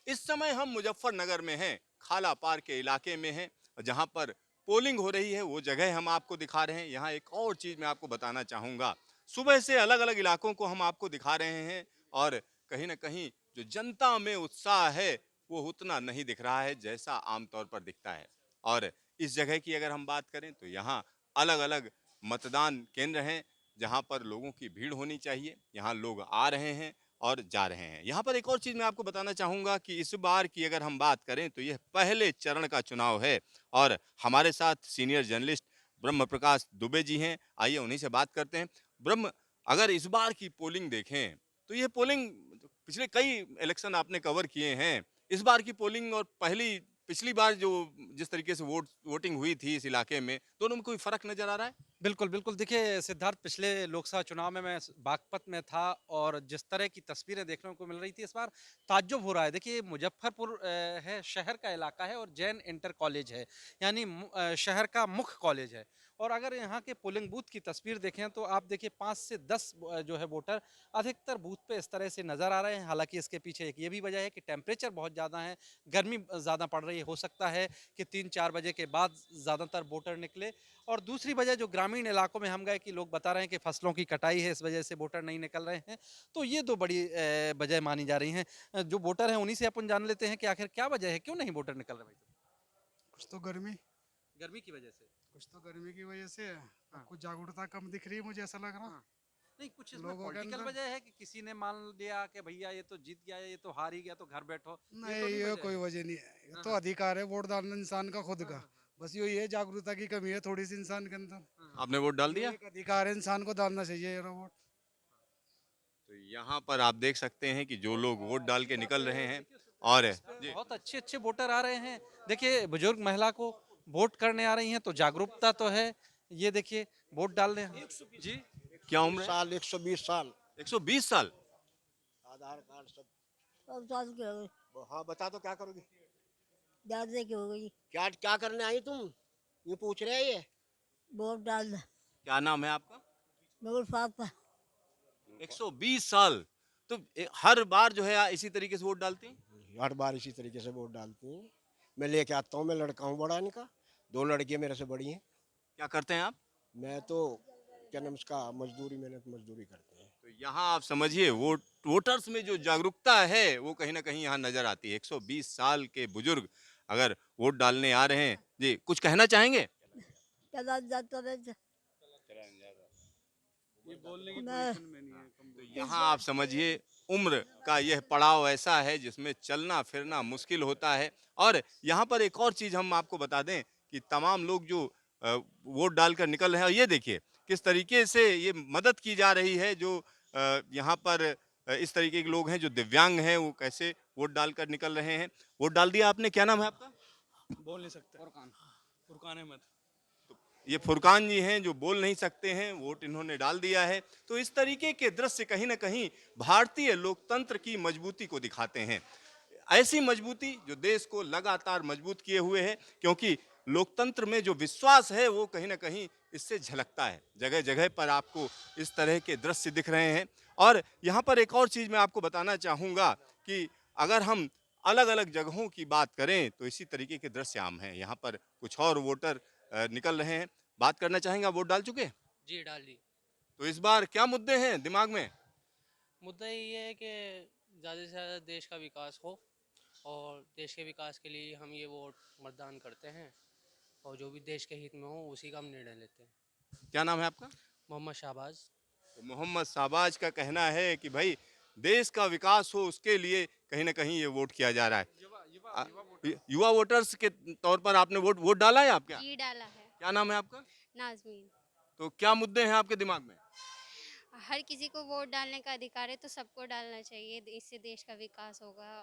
इस समय हम मुजफ्फरनगर में हैं, खाला पार के इलाके में हैं, जहां पर पोलिंग हो रही है वो जगह हम आपको दिखा रहे हैं। यहाँ एक और चीज़ मैं आपको बताना चाहूँगा, सुबह से अलग-अलग इलाकों को हम आपको दिखा रहे हैं और कहीं न कहीं जो जनता में उत्साह है, वो उतना नहीं दिख रहा है जैसा आम तौर पर दिखता है। और इस जगह की अगर हम बात करें तो यहाँ अलग-अलग मतदान केंद्र हैं, जहाँ पर लोगों की भीड़ होनी चाहिए। यहाँ लोग आ रहे हैं और जा रहे हैं। यहाँ पर एक और चीज़ मैं आपको बताना चाहूँगा कि इस बार की अगर हम बात करें तो यह पहले चरण का चुनाव है और हमारे साथ सीनियर जर्नलिस्ट ब्रह्म प्रकाश दुबे जी हैं। आइए उन्हीं से बात करते हैं। ब्रह्म, अगर इस बार की पोलिंग देखें तो ये पोलिंग पिछले कई इलेक्शन आपने कवर किए हैं। इस बार की पोलिंग और पिछली बार जो जिस तरीके से वोटिंग हुई थी इस इलाके में, दोनों में कोई फ़र्क नज़र आ रहा है? बिल्कुल, बिल्कुल। देखिए, सिद्धार्थ, पिछले लोकसभा चुनाव में मैं बागपत में था और जिस तरह की तस्वीरें देखने को मिल रही थी, इस बार ताज्जुब हो रहा है। देखिए, मुज़फ्फरपुर है, शहर का इलाका है और जैन इंटर कॉलेज है, यानी शहर का मुख्य कॉलेज है। और अगर यहाँ के पोलिंग बूथ की तस्वीर देखें, तो आप देखिए 5 से 10 जो है वोटर अधिकतर बूथ पे इस तरह से नज़र आ रहे हैं। हालाँकि इसके पीछे एक ये भी वजह है कि टेम्परेचर बहुत ज़्यादा है, गर्मी ज़्यादा पड़ रही है। हो सकता है कि 3-4 बजे के बाद ज़्यादातर वोटर निकले। और दूसरी वजह जो ग्रामीण इलाकों में हम गए कि लोग बता रहे हैं कि फसलों की कटाई है, इस वजह से वोटर नहीं निकल रहे हैं। तो ये 2 बड़ी वजह मानी जा रही हैं। जो वोटर हैं उन्हीं से अपन जान लेते हैं कि आखिर क्या वजह है, क्यों नहीं वोटर निकल रहे भाई साहब? कुछ तो गर्मी गर्मी की वजह से। कुछ तो गर्मी की वजह से है। अब हाँ, कुछ जागरूकता कम दिख रही है, मुझे ऐसा लग रहा हाँ। नहीं, कुछ इसमें लोगों के पॉलिटिकल अंदर। वजह है कि किसी ने मान लिया कि भैया ये तो जीत गया है, ये तो हार ही गया, तो घर बैठो, ये नहीं, तो नहीं ये वजह कोई है? वजह नहीं है, ये हाँ, तो हाँ। अधिकार है वोट डालना इंसान का खुद हाँ, का। हाँ, हाँ। बस यही है, जागरूकता की कमी है थोड़ी सी इंसान के अंदर। हाँ, हाँ। आपने वोट डाल ये दिया? एक अधिकार है, इंसान को डालना चाहिए ये वोट। तो यहाँ पर आप देख सकते हैं कि जो लोग वोट डाल के निकल रहे हैं देखिए, और इस पे जी, बहुत अच्छे-अच्छे वोटर आ रहे हैं। देखिए, बुजुर्ग महिला को वोट करने आ रही हैं, तो जागरूकता तो है। ये देखिए, वोट डालने जी। क्या उम्र 20 है? साल 120 साल 120 साल। आधार कार्ड सब। अब शादी की हो गई। हाँ बता तो क्या करोगी। दादी की हो गई। क्या क्या करने आई तुम, ये पूछ रहे हैं ये। वोट डालना। क्या नाम है आपका? मेरे पापा। 120 साल। तो हर बार जो है इसी तरीके से वोट डालती हैं? हर बार इसी तरीके से वोट डालती हैं। मैं लेके आता हूँ, मैं लड़का हूँ बड़ा इनका, दो लड़कियाँ मेरे से बड़ी हैं। क्या करते हैं आप? मैं तो क्या नाम उसका, मजदूरी, मेहनत मजदूरी करते हैं। तो यहाँ आप समझिए वोटर्स में जो जागरूकता है वो कहीं ना कहीं यहाँ नजर आती है। 120 साल के बुजुर्ग अगर वोट डालने आ रहे हैं, जी कुछ कहना चाहेंगे? चला जाता रहता। ये बोलने की मैं पोजीशन में नहीं है, कम तो बोल इस यहाँ आप समझिए उम्र का यह पड़ाव ऐसा है जिसमें चलना फिरना मुश्किल होता है। और यहाँ पर एक और चीज़ हम आपको बता दें कि तमाम लोग जो वोट डालकर निकल रहे हैं, और ये देखिए किस तरीके से ये मदद की जा रही है। जो यहाँ पर इस तरीके के लोग हैं जो दिव्यांग हैं, वो कैसे वोट डालकर निकल रहे हैं। वोट डाल दिया आपने? क्या नाम है आपका? बोल नहीं सकते। फुरकान। फुरकान अहमद। ये फुरकान जी हैं जो बोल नहीं सकते हैं, वोट इन्होंने डाल दिया है। तो इस तरीके के दृश्य कहीं न कहीं भारतीय लोकतंत्र की मजबूती को दिखाते हैं। ऐसी मजबूती जो देश को लगातार मजबूत किए हुए है, क्योंकि लोकतंत्र में जो विश्वास है वो कहीं न कहीं इससे झलकता है। जगह-जगह पर आपको इस तरह के दृश्य दिख रहे हैं। और यहाँ पर एक और चीज़ मैं आपको बताना चाहूँगा कि अगर हम अलग-अलग जगहों की बात करें तो इसी तरीके के दृश्य आम हैं। यहाँ पर कुछ और वोटर निकल रहे हैं। बात करना चाहेंगे, आप वोट डाल चुके हैं? जी, डाल दी। तो इस बार क्या मुद्दे हैं दिमाग में? मुद्दा ये है कि ज़्यादा से ज़्यादा देश का विकास हो और देश के विकास के लिए हम ये वोट मतदान करते हैं और जो भी देश के हित में हो उसी का हम निर्णय लेते हैं। क्या नाम है आपका? मोहम्मद शाहबाज। तो मोहम्मद शाहबाज का कहना है कि भाई देश का विकास हो उसके लिए कहीं न कहीं ये वोट किया जा रहा है। युवा युवा अ, युवा वोटर। युवा वोटर्स के तौर पर आपने वोट वोट डाला है आप क्या? जी डाला है। क्या नाम है आपका? नाज़मीन। तो क्या मुद्दे हैं आपके दिमाग में? हर किसी को वोट डालने का अधिकार है तो सबको डालना चाहिए। इससे देश का विकास होगा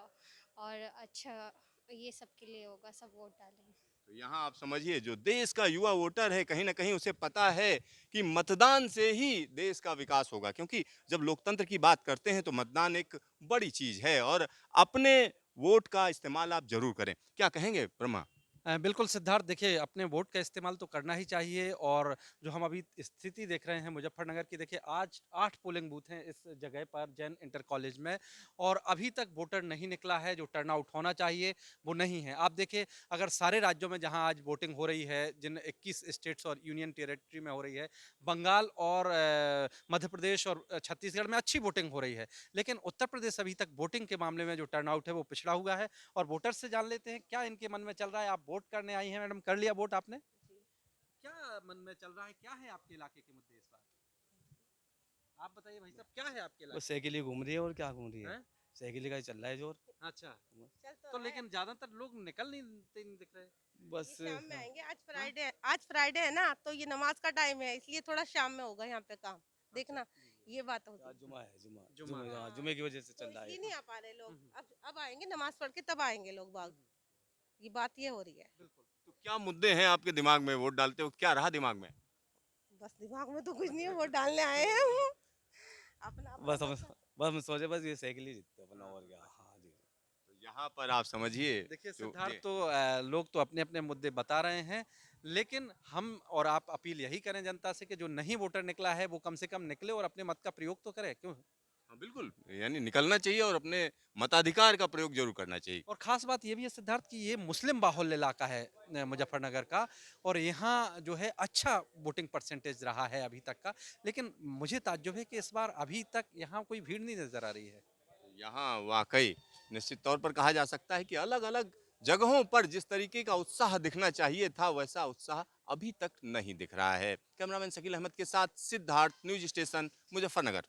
और अच्छा ये सबके लिए होगा, सब वोट डालें। तो यहाँ आप समझिए जो देश का युवा वोटर है कहीं न कहीं उसे पता है कि मतदान से ही देश का विकास होगा, क्योंकि जब लोकतंत्र की बात करते हैं तो मतदान एक बड़ी चीज़ है और अपने वोट का इस्तेमाल आप ज़रूर करें। क्या कहेंगे ब्रह्मा? बिल्कुल सिद्धार्थ, देखिए अपने वोट का इस्तेमाल तो करना ही चाहिए। और जो हम अभी स्थिति देख रहे हैं मुजफ्फरनगर की, देखिए आज 8 पोलिंग बूथ हैं इस जगह पर जैन इंटर कॉलेज में, और अभी तक वोटर नहीं निकला है। जो टर्नआउट होना चाहिए वो नहीं है। आप देखिए, अगर सारे राज्यों में जहां आज वोटिंग हो रही है, जिन 21 स्टेट्स और यूनियन टेरिटरी में हो रही है, बंगाल और मध्य प्रदेश और छत्तीसगढ़ में अच्छी वोटिंग हो रही है, लेकिन उत्तर प्रदेश अभी तक वोटिंग के मामले में जो टर्नआउट है वो पिछड़ा हुआ है। और वोटर से जान लेते हैं क्या इनके मन में चल रहा है। आप वोट करने आई हैं मैडम, कर लिया वोट आपने? क्या मन में चल रहा है, क्या है आपके इलाके के मुद्दे इस बार? आप बताइए भाई साहब, क्या है आपके बस इलाके? सही के लिए घूम रही है और क्या घूम रही है। हैं? साइकिल का ही चल रहा है जोर। अच्छा, तो लेकिन ज्यादातर लोग निकल नहीं दिख रहे। बस शाम में आएंगे। हाँ? आज फ्राइडे है ना, तो ये नमाज का टाइम है, इसलिए थोड़ा शाम में होगा यहाँ पे काम। देखना, ये बात होती आज है। जुमा है, जुमा जुमा। जुमे, हाँ, हाँ, जुमे की वजह से तो चल रहा इसलिए है। नहीं आ पा रहे लोग। अब आएंगे नमाज पढ़ के, तब आएंगे लोग बाग। ये बात ये हो रही है। बिल्कुल। तो क्या मुद्दे हैं आपके दिमाग में, वोट डालते हो क्या रहा दिमाग में? बस दिमाग में तो कुछ नहीं है, वोट डालने आए हैं हम। अपना अपना बस हम बस- बस हम सोचे बस ये साइकिल ही जीतते अपना, और क्या। हाँ जी। तो यहाँ पर आप समझिए देखिए जो सिद्धार्थ, जी, तो लोग तो अपने अपने मुद्दे बता रहे हैं, लेकिन हम और आप अपील यही करें जनता से कि जो नहीं वोटर निकला है वो कम से कम निकले और अपने मत का प्रयोग तो करे। क्यों? हाँ बिल्कुल, यानी निकलना चाहिए और अपने मताधिकार का प्रयोग जरूर करना चाहिए। और खास बात ये भी है सिद्धार्थ कि ये मुस्लिम बाहुल्य इलाका है मुजफ्फरनगर का, और यहाँ जो है अच्छा वोटिंग परसेंटेज रहा है अभी तक का। लेकिन मुझे ताज्जुब है कि इस बार अभी तक यहाँ कोई भीड़ नहीं नजर आ रही है। यहाँ वाकई निश्चित तौर पर कहा जा सकता है कि अलग अलग जगहों पर जिस तरीके का उत्साह दिखना चाहिए था वैसा उत्साह अभी तक नहीं दिख रहा है। कैमरामैन शकील अहमद के साथ सिद्धार्थ, न्यूज स्टेशन, मुजफ्फरनगर।